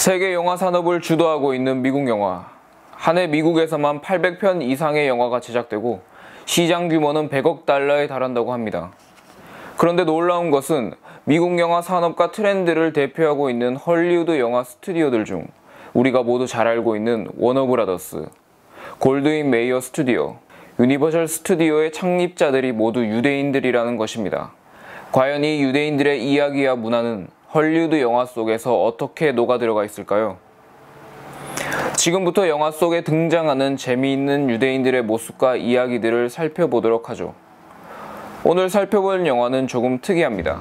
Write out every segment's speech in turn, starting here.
세계 영화 산업을 주도하고 있는 미국 영화. 한 해 미국에서만 800편 이상의 영화가 제작되고 시장 규모는 100억 달러에 달한다고 합니다. 그런데 놀라운 것은 미국 영화 산업과 트렌드를 대표하고 있는 헐리우드 영화 스튜디오들 중 우리가 모두 잘 알고 있는 워너브라더스, 골드윈 메이어 스튜디오, 유니버셜 스튜디오의 창립자들이 모두 유대인들이라는 것입니다. 과연 이 유대인들의 이야기와 문화는 헐리우드 영화 속에서 어떻게 녹아들어가 있을까요? 지금부터 영화 속에 등장하는 재미있는 유대인들의 모습과 이야기들을 살펴보도록 하죠. 오늘 살펴볼 영화는 조금 특이합니다.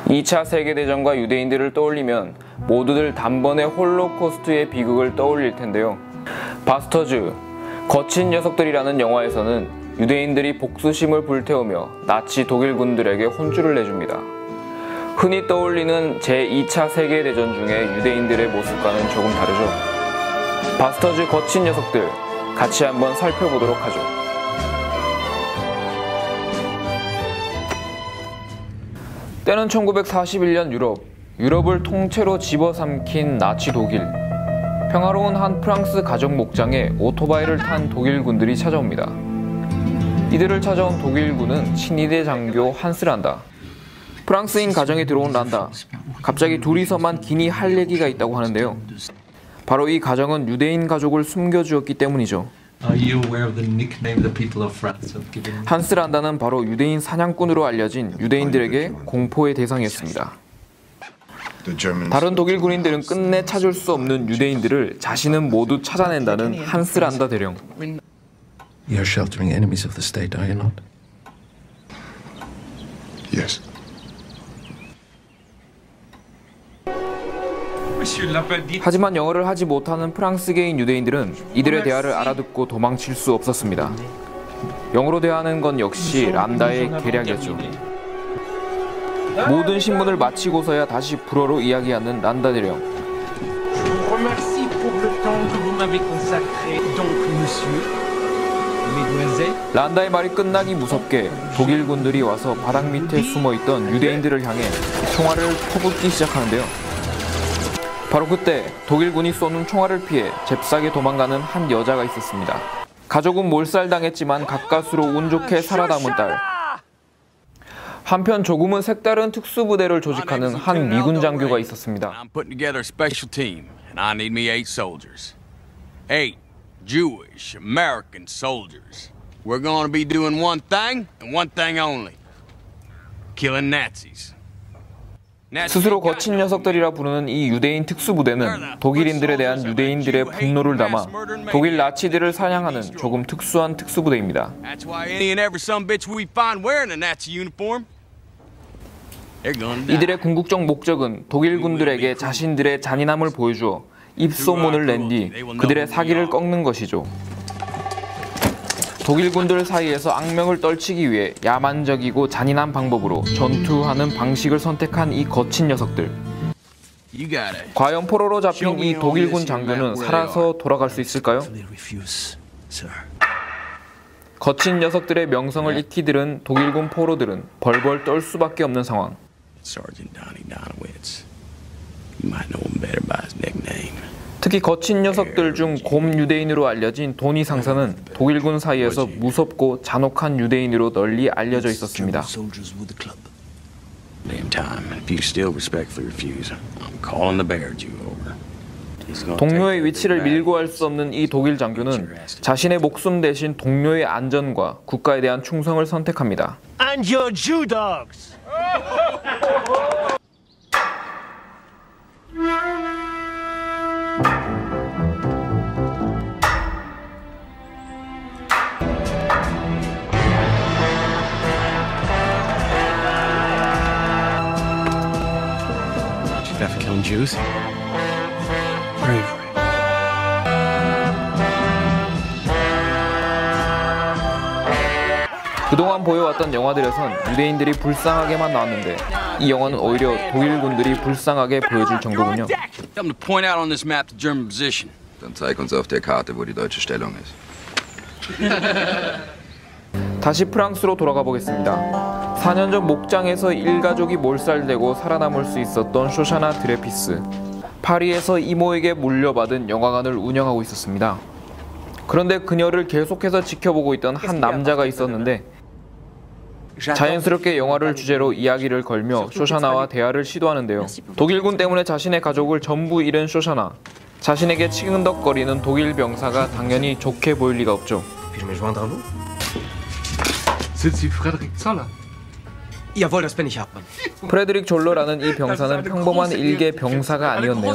2차 세계대전과 유대인들을 떠올리면 모두들 단번에 홀로코스트의 비극을 떠올릴 텐데요. 바스터즈, 거친 녀석들이라는 영화에서는 유대인들이 복수심을 불태우며 나치 독일군들에게 혼쭐을 내줍니다. 흔히 떠올리는 제2차 세계대전 중에 유대인들의 모습과는 조금 다르죠. 바스터즈 거친 녀석들, 같이 한번 살펴보도록 하죠. 때는 1941년 유럽을 통째로 집어삼킨 나치 독일. 평화로운 한 프랑스 가정 목장에 오토바이를 탄 독일군들이 찾아옵니다. 이들을 찾아온 독일군은 친위대 장교 한스 란다. 프랑스인 가정에 들어온 란다. 갑자기 둘이서만 기니 할 얘기가 있다고 하는데요. 바로 이 가정은 유대인 가족을 숨겨주었기 때문이죠. 한스 란다는 바로 유대인 사냥꾼으로 알려진 유대인들에게 공포의 대상이었습니다. 다른 독일 군인들은 끝내 찾을 수 없는 유대인들을 자신은 모두 찾아낸다는 한스 란다 대령. You're sheltering enemies of the state, are you not? Yes. 하지만 영어를 하지 못하는 프랑스계인 유대인들은 이들의 대화를 알아듣고 도망칠 수 없었습니다. 영어로 대화하는 건 역시 란다의 계략이었죠. 모든 신문을 마치고서야 다시 불어로 이야기하는 란다 대령. 란다의 말이 끝나기 무섭게 독일 군들이 와서 바닥 밑에 숨어있던 유대인들을 향해 총알을 퍼붓기 시작하는데요. 바로 그때 독일군이 쏘는 총알을 피해 잽싸게 도망가는 한 여자가 있었습니다. 가족은 몰살당했지만 가까스로 운 좋게 살아남은 딸. 한편 조금은 색다른 특수부대를 조직하는 한 미군 장교가 있었습니다. Jewish American soldiers. We're going to be doing one thing and one thing only. Killing Nazis. 스스로 거친 녀석들이라 부르는 이 유대인 특수부대는 독일인들에 대한 유대인들의 분노를 담아 독일 나치들을 사냥하는 조금 특수한 특수부대입니다. 이들의 궁극적 목적은 독일군들에게 자신들의 잔인함을 보여주어 입소문을 낸 뒤 그들의 사기를 꺾는 것이죠. 독일군들 사이에서 악명을 떨치기 위해 야만적이고 잔인한 방법으로 전투하는 방식을 선택한 이 거친 녀석들. 과연 포로로 잡힌 이 독일군 장교는 살아서 돌아갈 수 있을까요? 거친 녀석들의 명성을 익히 들은 독일군 포로들은 벌벌 떨 수밖에 없는 상황. 특히 거친 녀석들 중 곰 유대인으로 알려진 도니 상사는 독일군 사이에서 무섭고 잔혹한 유대인으로 널리 알려져 있었습니다. 동료의 위치를 밀고 할 수 없는 이 독일 장교는 자신의 목숨 대신 동료의 안전과 국가에 대한 충성을 선택합니다. And your Jew dogs. Never killing Jews. Bravery. 그동안 보여왔던 영화들에선 유대인들이 불쌍하게만 나왔는데 이 영화는 오히려 독일군들이 불쌍하게 보여줄 정도군요. Dann zeig uns auf der Karte, wo die deutsche Stellung ist. 다시 프랑스로 돌아가 보겠습니다. 4년 전 목장에서 일가족이 몰살되고 살아남을 수 있었던 쇼샤나 드레피스. 파리에서 이모에게 물려받은 영화관을 운영하고 있었습니다. 그런데 그녀를 계속해서 지켜보고 있던 한 남자가 있었는데 자연스럽게 영화를 주제로 이야기를 걸며 쇼샤나와 대화를 시도하는데요. 독일군 때문에 자신의 가족을 전부 잃은 쇼샤나. 자신에게 치근덕거리는 독일 병사가 당연히 좋게 보일 리가 없죠. Jawohl, das bin ich, Hauptmann. 프레드릭 졸로라는 이 병사는 평범한 일개 병사가 아니었네요.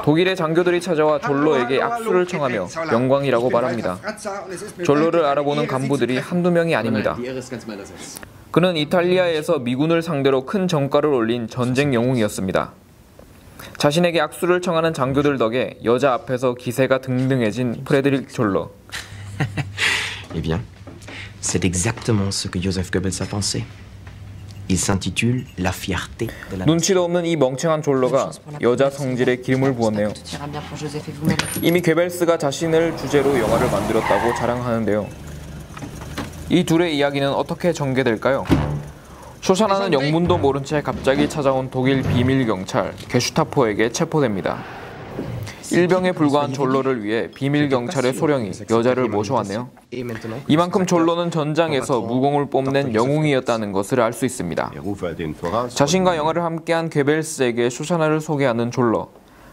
독일의 장교들이 찾아와 졸로에게 악수를 청하며 영광이라고 말합니다. 졸로를 알아보는 간부들이 한두 명이 아닙니다. 그는 이탈리아에서 미군을 상대로 큰 전과를 올린 전쟁 영웅이었습니다. 자신에게 악수를 청하는 장교들 덕에 여자 앞에서 기세가 등등해진 프레드릭 졸로. Eh bien, c'est exactement ce que Joseph Goebbels a pensé. Il s'intitule La fierté de la 눈치도 없는 이 멍청한 졸로가 여자 성질에 기름을 부었네요. 이미 괴벨스가 자신을 주제로 영화를 만들었다고 자랑하는데요. 이 둘의 이야기는 어떻게 전개될까요? 쇼샤나는 영문도 모른 채 갑자기 찾아온 독일 비밀 경찰 게슈타포에게 체포됩니다. 일병에 불과한 졸로를 위해 비밀 경찰의 소령이 여자를 모셔왔네요. 이만큼 졸로는 전장에서 무공을 뽐낸 영웅이었다는 것을 알 수 있습니다. 자신과 영화를 함께한 괴벨스에게 쇼샤나를 소개하는 졸로.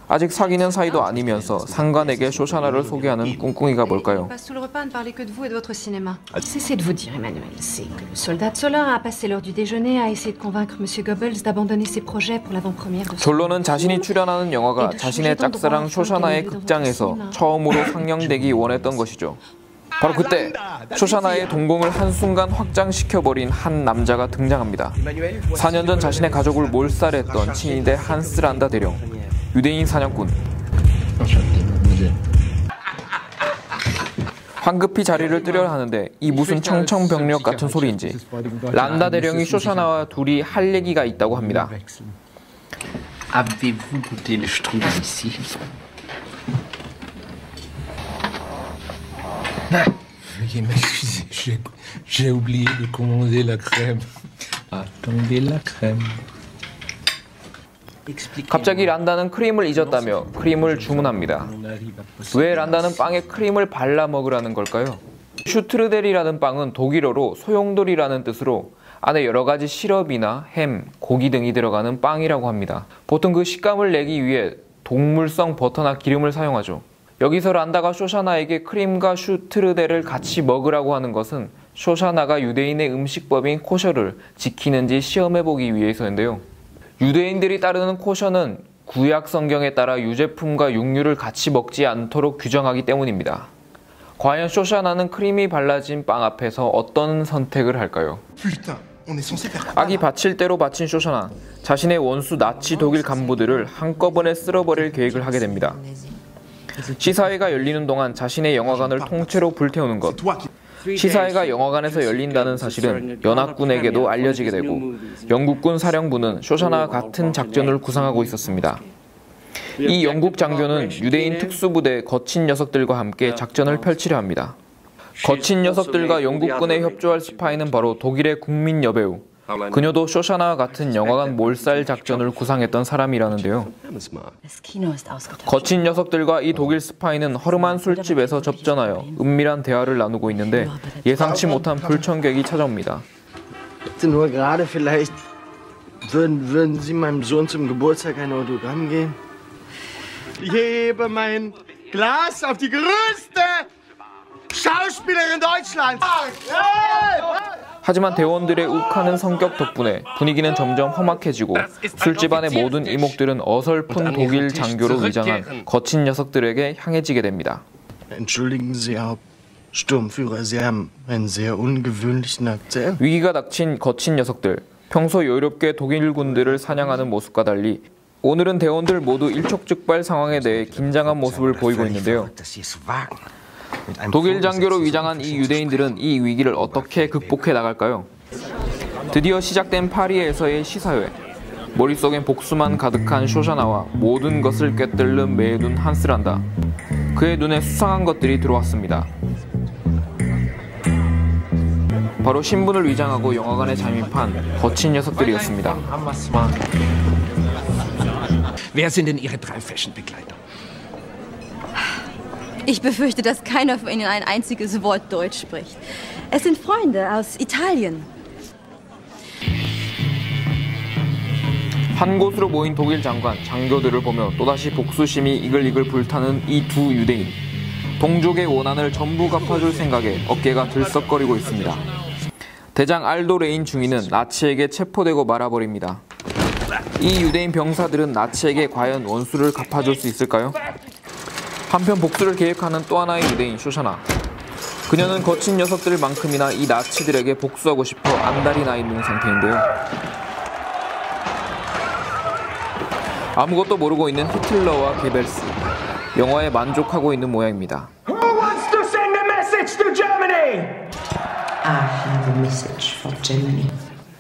아직 사귀는 사이도 아니면서 상관에게 쇼샤나를 소개하는 꿍꿍이가 뭘까요? passe tout le repas à ne parler que de vous et de votre cinéma. Cessez de vous dire, Emmanuel, c'est que le soldat Zoller a passé l'heure du déjeuner à essayer de convaincre Monsieur Goebbels d'abandonner ses projets pour l'avant-première de son... 졸로는 자신이 출연하는 영화가 자신의 짝사랑 쇼샤나의 극장에서 처음으로 상영되기 원했던 것이죠. 바로 그때 쇼샤나의 동공을 한순간 확장시켜버린 한 남자가 등장합니다. 4년 전 자신의 가족을 몰살했던 친위대 한스 란다 대령, 유대인 사냥꾼. 황급히 자리를 뜨려 하는데 이 무슨 청청병력 같은 소리인지 란다 대령이 쇼샤나와 둘이 할 얘기가 있다고 합니다. Avez-vous goûté le strudel ici? Veuillez m'excuser, j'ai oublié de commander la crème. Attendez la crème. 갑자기 란다는 크림을 잊었다며 크림을 주문합니다. 왜 란다는 빵에 크림을 발라 먹으라는 걸까요? 슈트르델이라는 빵은 독일어로 소용돌이라는 뜻으로 안에 여러 가지 시럽이나 햄, 고기 등이 들어가는 빵이라고 합니다. 보통 그 식감을 내기 위해 동물성 버터나 기름을 사용하죠. 여기서 란다가 쇼샤나에게 크림과 슈트르델을 같이 먹으라고 하는 것은 쇼샤나가 유대인의 음식법인 코셔를 지키는지 시험해보기 위해서인데요. 유대인들이 따르는 코셔는 구약 성경에 따라 유제품과 육류를 같이 먹지 않도록 규정하기 때문입니다. 과연 쇼샤나는 크림이 발라진 빵 앞에서 어떤 선택을 할까요? 악이 바칠 대로 바친 쇼샤나, 자신의 원수 나치 독일 간부들을 한꺼번에 쓸어버릴 계획을 하게 됩니다. 시사회가 열리는 동안 자신의 영화관을 통째로 불태우는 것. 시사회가 영화관에서 열린다는 사실은 연합군에게도 알려지게 되고 영국군 사령부는 쇼샤나와 같은 작전을 구상하고 있었습니다. 이 영국 장교는 유대인 특수부대 거친 녀석들과 함께 작전을 펼치려 합니다. 거친 녀석들과 영국군에 협조할 스파이는 바로 독일의 국민 여배우. 그녀도 쇼샤나와 같은 영화관 몰살 작전을 구상했던 사람이라는데요. 거친 녀석들과 이 독일 스파이는 허름한 술집에서 접전하여 은밀한 대화를 나누고 있는데 예상치 못한 불청객이 찾아옵니다. Nur gerade vielleicht würden Sie meinem Sohn zum Geburtstag ein Autogramm geben? Ich hebe mein Glas auf die größte Schauspielerin Deutschlands. 하지만 대원들의 욱하는 성격 덕분에 분위기는 점점 험악해지고 술집 안의 모든 이목들은 어설픈 독일 장교로 위장한 거친 녀석들에게 향해지게 됩니다. Entschuldigen Sie, Sturmführer, Sie haben einen sehr ungewöhnlichen Akzent. 위기가 닥친 거친 녀석들. 평소 여유롭게 독일군들을 사냥하는 모습과 달리 오늘은 대원들 모두 일촉즉발 상황에 대해 긴장한 모습을 보이고 있는데요. 독일 장교로 위장한 이 유대인들은 이 위기를 어떻게 극복해 나갈까요? 드디어 시작된 파리에서의 시사회. 머릿속엔 복수만 가득한 쇼샤나와 모든 것을 꿰뚫는 매눈 한스 란다. 그의 눈에 수상한 것들이 들어왔습니다. 바로 신분을 위장하고 영화관에 잠입한 거친 녀석들이었습니다. Wer sind denn Ihre 3 Fashion-Begleiter? Ich befürchte, dass keiner von Ihnen ein einziges Wort Deutsch spricht. Es sind Freunde aus Italien. 한 곳으로 모인 독일 장관, 장교들을 보며 또다시 복수심이 이글이글 불타는 이 두 유대인. 동족의 원한을 전부 갚아줄 생각에 어깨가 들썩거리고 있습니다. 대장 알도 레인 중위는 나치에게 체포되고 말아버립니다. 이 유대인 병사들은 나치에게 과연 원수를 갚아줄 수 있을까요? 한편 복수를 계획하는 또 하나의 유대인 쇼샤나. 그녀는 거친 녀석들만큼이나 이 나치들에게 복수하고 싶어 안달이 나 있는 상태인데요. 아무것도 모르고 있는 히틀러와 게벨스. 영화에 만족하고 있는 모양입니다. Who wants to send a message to Germany? I have a message for Germany.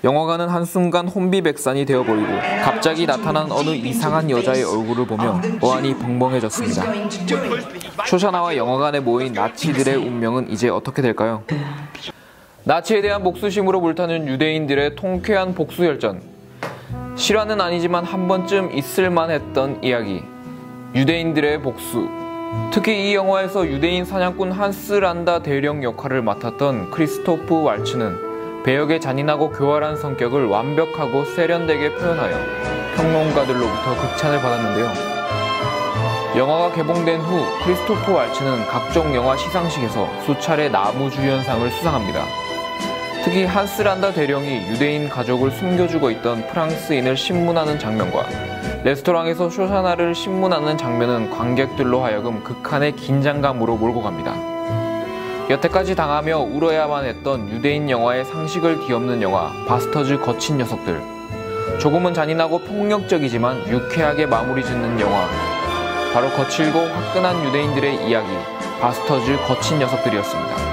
영화관은 한순간 혼비백산이 되어버리고 갑자기 나타난 어느 이상한 여자의 얼굴을 보며 어안이 벙벙해졌습니다. 쇼샤나와 영화관에 모인 나치들의 운명은 이제 어떻게 될까요? 나치에 대한 복수심으로 불타는 유대인들의 통쾌한 복수열전. 실화는 아니지만 한 번쯤 있을만 했던 이야기. 유대인들의 복수. 특히 이 영화에서 유대인 사냥꾼 한스 란다 대령 역할을 맡았던 크리스토프 왈츠는 배역의 잔인하고 교활한 성격을 완벽하고 세련되게 표현하여 평론가들로부터 극찬을 받았는데요. 영화가 개봉된 후 크리스토프 왈츠는 각종 영화 시상식에서 수차례 나무주연상을 수상합니다. 특히 한스 란다 대령이 유대인 가족을 숨겨주고 있던 프랑스인을 신문하는 장면과 레스토랑에서 쇼샤나를 신문하는 장면은 관객들로 하여금 극한의 긴장감으로 몰고 갑니다. 여태까지 당하며 울어야만 했던 유대인 영화의 상식을 뒤엎는 영화 바스터즈 거친 녀석들. 조금은 잔인하고 폭력적이지만 유쾌하게 마무리 짓는 영화. 바로 거칠고 화끈한 유대인들의 이야기 바스터즈 거친 녀석들이었습니다.